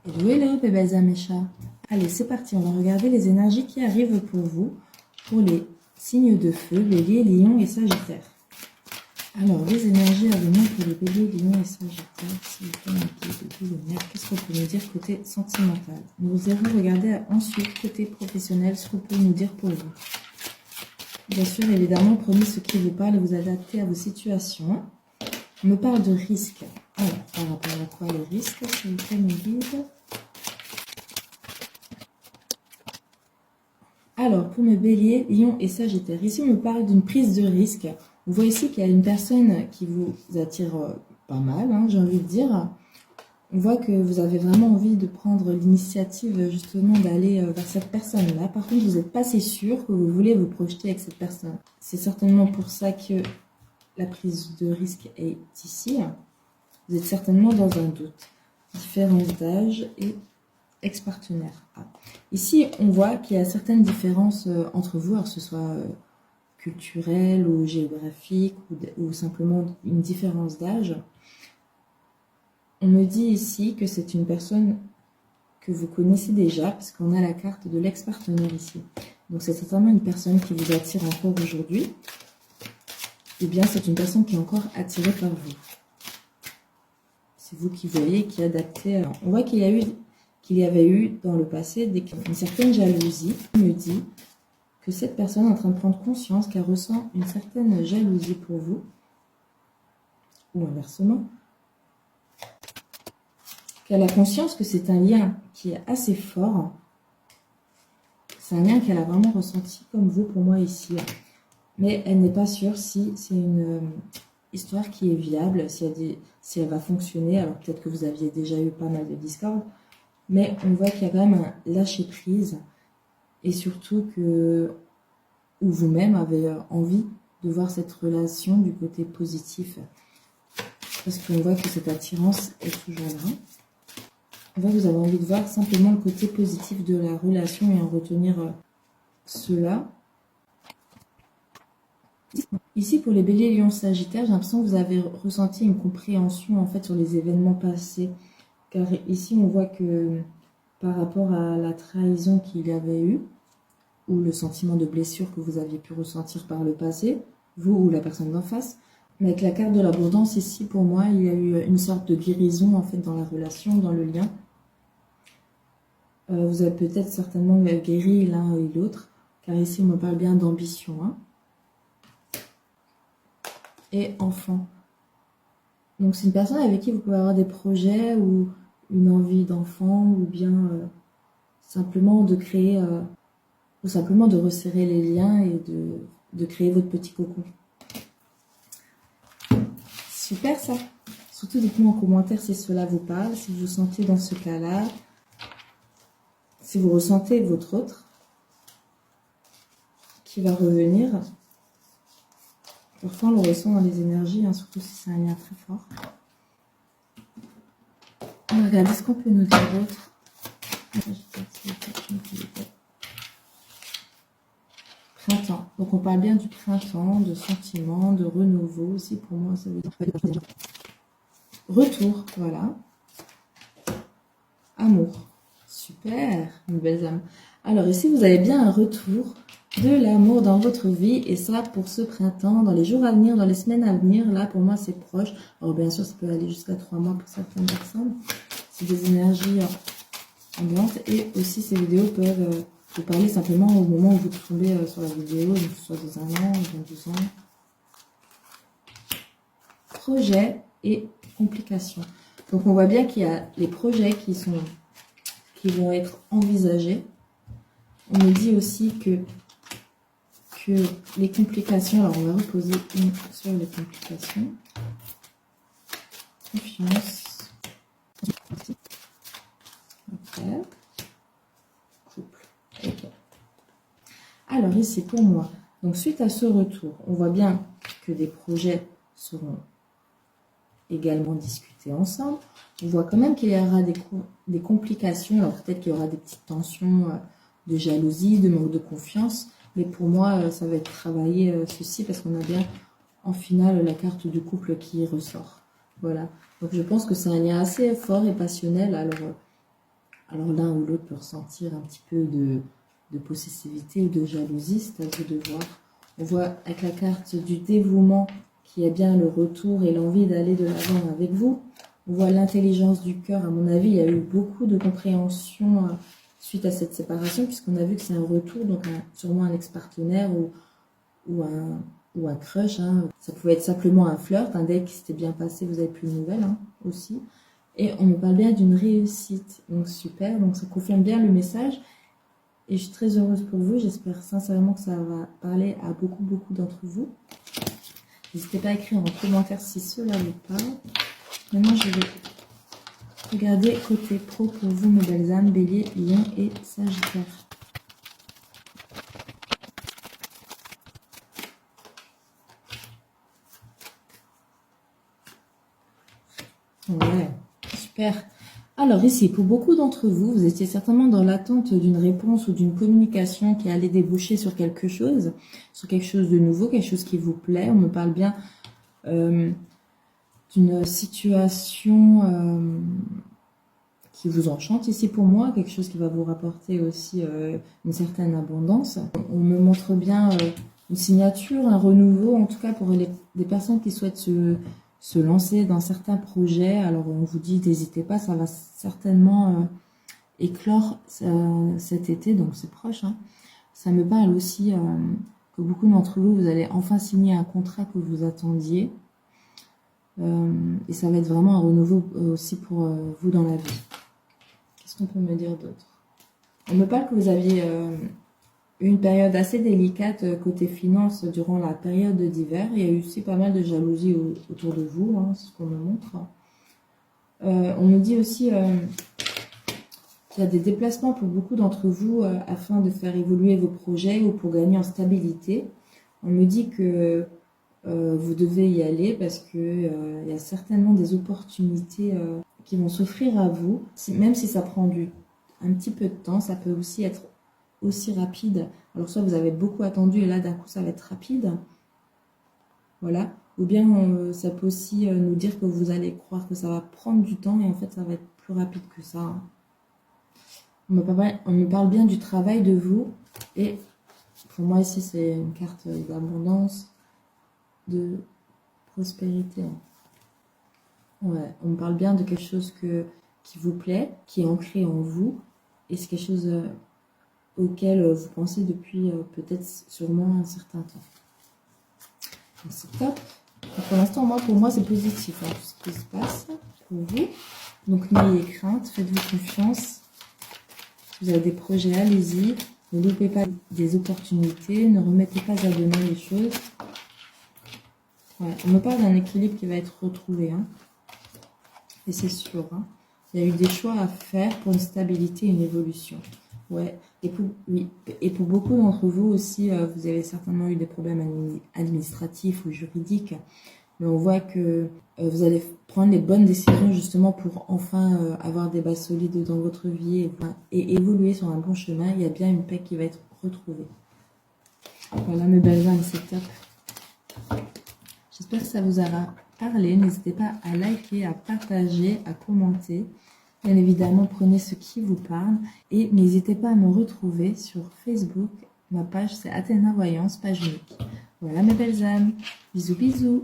Hello, hello, mes belles âmes et chats. Allez, c'est parti, on va regarder les énergies qui arrivent pour vous, pour les signes de feu, Bélier, Lion et Sagittaire. Alors, les énergies à venir pour les Béliers, Lion et Sagittaire, s'il vous plaît, qu'est-ce qu'on peut nous dire côté sentimental? Nous irons regarder ensuite côté professionnel, ce qu'on peut nous dire pour vous. Bien sûr, évidemment, prenez ce qui vous parle et vous adaptez à vos situations. On me parle de risques. Alors, par rapport à quoi les risques, s'il vous plaît, mes guides? Alors, pour mes béliers, lion et sagittaire, ici on me parle d'une prise de risque. On voit ici qu'il y a une personne qui vous attire pas mal, hein, j'ai envie de dire. On voit que vous avez vraiment envie de prendre l'initiative justement d'aller vers cette personne-là. Par contre, vous n'êtes pas si sûr que vous voulez vous projeter avec cette personne. C'est certainement pour ça que la prise de risque est ici. Vous êtes certainement dans un doute. Différence d'âge et ex-partenaire. Ici, on voit qu'il y a certaines différences entre vous, alors que ce soit culturelle ou géographique ou simplement une différence d'âge. On me dit ici que c'est une personne que vous connaissez déjà, parce qu'on a la carte de l'ex-partenaire ici. Donc c'est certainement une personne qui vous attire encore aujourd'hui. Eh bien, c'est une personne qui est encore attirée par vous. C'est vous qui voyez, qui adaptez. Alors, on voit qu'il y avait eu dans le passé une certaine jalousie. On me dit que cette personne est en train de prendre conscience qu'elle ressent une certaine jalousie pour vous, ou inversement, qu'elle a conscience que c'est un lien qui est assez fort. C'est un lien qu'elle a vraiment ressenti comme vous pour moi ici. Mais elle n'est pas sûre si c'est une histoire qui est viable, si elle va fonctionner. Alors peut-être que vous aviez déjà eu pas mal de discordes, mais on voit qu'il y a quand même un lâcher-prise et surtout que vous-même avez envie de voir cette relation du côté positif. Parce qu'on voit que cette attirance est toujours là. On voit que vous avez envie de voir simplement le côté positif de la relation et en retenir cela. Ici, pour les béliers, lions, sagittaires, j'ai l'impression que vous avez ressenti une compréhension en fait sur les événements passés. Car ici, on voit que par rapport à la trahison qu'il y avait eu, ou le sentiment de blessure que vous aviez pu ressentir par le passé, vous ou la personne d'en face, mais avec la carte de l'abondance ici, pour moi, il y a eu une sorte de guérison en fait dans la relation, dans le lien. Vous avez peut-être certainement guéri l'un et l'autre, car ici, on me parle bien d'ambition. Hein. Et enfant. Donc, c'est une personne avec qui vous pouvez avoir des projets ou une envie d'enfant ou bien simplement de créer, ou simplement de resserrer les liens et de créer votre petit cocon. Super ça. Surtout dites-moi en commentaire si cela vous parle, si vous vous sentez dans ce cas-là, si vous ressentez votre autre qui va revenir. Parfois, on le ressent dans les énergies, hein, surtout si c'est un lien très fort. On va regarder ce qu'on peut nous dire d'autre. Printemps. Donc, on parle bien du printemps, de sentiments, de renouveau aussi. Pour moi, ça veut dire retour, voilà. Amour. Super, une belle âme. Alors, ici, vous avez bien un retour de l'amour dans votre vie, et ça pour ce printemps, dans les jours à venir, dans les semaines à venir. Là, pour moi, c'est proche. Alors, bien sûr, ça peut aller jusqu'à 3 mois pour certaines personnes. C'est des énergies ambiantes, et aussi ces vidéos peuvent vous parler simplement au moment où vous tombez sur la vidéo, donc soit dans 1 an ou dans 2 ans. Projets et complications. Donc, on voit bien qu'il y a les projets qui vont être envisagés. On me dit aussi que les complications, alors on va reposer une sur les complications. Confiance. Ok. Couple. Ok. Alors ici pour moi, donc suite à ce retour, on voit bien que des projets seront également discutés ensemble. On voit quand même qu'il y aura des complications, alors peut-être qu'il y aura des petites tensions de jalousie, de manque de confiance. Mais pour moi, ça va être travaillé ceci parce qu'on a bien en finale la carte du couple qui ressort. Voilà. Donc je pense que c'est un lien assez fort et passionnel. Alors Alors l'un ou l'autre peut ressentir un petit peu de possessivité ou de jalousie, c'est à vous de voir. On voit avec la carte du dévouement qu'il y a bien le retour et l'envie d'aller de l'avant avec vous. On voit l'intelligence du cœur. À mon avis, il y a eu beaucoup de compréhension suite à cette séparation, puisqu'on a vu que c'est un retour, donc sûrement un ex-partenaire ou un crush. Hein. Ça pouvait être simplement un flirt, un date qui s'était bien passé, vous n'avez plus de nouvelles hein, aussi. Et on me parle bien d'une réussite, donc super, donc ça confirme bien le message. Et je suis très heureuse pour vous, j'espère sincèrement que ça va parler à beaucoup d'entre vous. N'hésitez pas à écrire en commentaire si cela vous parle. Maintenant, je vais regarder côté pro pour vous, mes belles âmes, Bélier, Lion et Sagittaire. Ouais, super. Alors ici, pour beaucoup d'entre vous, vous étiez certainement dans l'attente d'une réponse ou d'une communication qui allait déboucher sur quelque chose de nouveau, quelque chose qui vous plaît. On me parle bien d'une situation qui vous enchante ici pour moi, quelque chose qui va vous rapporter aussi une certaine abondance. On me montre bien une signature, un renouveau, en tout cas pour des personnes qui souhaitent se lancer dans certains projets. Alors on vous dit n'hésitez pas, ça va certainement éclore cet été, donc c'est proche. Hein. Ça me parle aussi que beaucoup d'entre vous, vous allez enfin signer un contrat que vous attendiez. Et ça va être vraiment un renouveau aussi pour vous dans la vie. Qu'est-ce qu'on peut me dire d'autre? On me parle que vous aviez une période assez délicate côté finance durant la période d'hiver. Il y a eu aussi pas mal de jalousie autour de vous, hein, c'est ce qu'on me montre. On me dit aussi qu'il y a des déplacements pour beaucoup d'entre vous afin de faire évoluer vos projets ou pour gagner en stabilité. On me dit que vous devez y aller parce que il y a certainement des opportunités qui vont s'offrir à vous. Même si ça prend un petit peu de temps, ça peut aussi être aussi rapide. Alors soit vous avez beaucoup attendu et là d'un coup ça va être rapide. Voilà. Ou bien ça peut aussi nous dire que vous allez croire que ça va prendre du temps et en fait ça va être plus rapide que ça. On me parle bien du travail de vous et pour moi ici c'est une carte d'abondance, de prospérité. Ouais, on me parle bien de quelque chose qui vous plaît, qui est ancré en vous et c'est quelque chose auquel vous pensez depuis peut-être sûrement un certain temps. C'est top. Donc pour l'instant, pour moi, c'est positif hein, tout ce qui se passe pour vous. Donc n'ayez crainte, faites-vous confiance. Si vous avez des projets, allez-y. Ne loupez pas des opportunités, ne remettez pas à demain les choses. Ouais, on me parle d'un équilibre qui va être retrouvé. Hein. Et c'est sûr. Hein. Il y a eu des choix à faire pour une stabilité et une évolution. Ouais. Et pour beaucoup d'entre vous aussi, vous avez certainement eu des problèmes administratifs ou juridiques. Mais on voit que vous allez prendre les bonnes décisions justement pour enfin avoir des bases solides dans votre vie et évoluer sur un bon chemin. Il y a bien une paix qui va être retrouvée. Voilà mes belles âmes, c'est top. J'espère que ça vous aura parlé. N'hésitez pas à liker, à partager, à commenter. Bien évidemment, prenez ce qui vous parle. Et n'hésitez pas à me retrouver sur Facebook. Ma page, c'est Athéna Voyance, page unique. Voilà mes belles âmes. Bisous, bisous.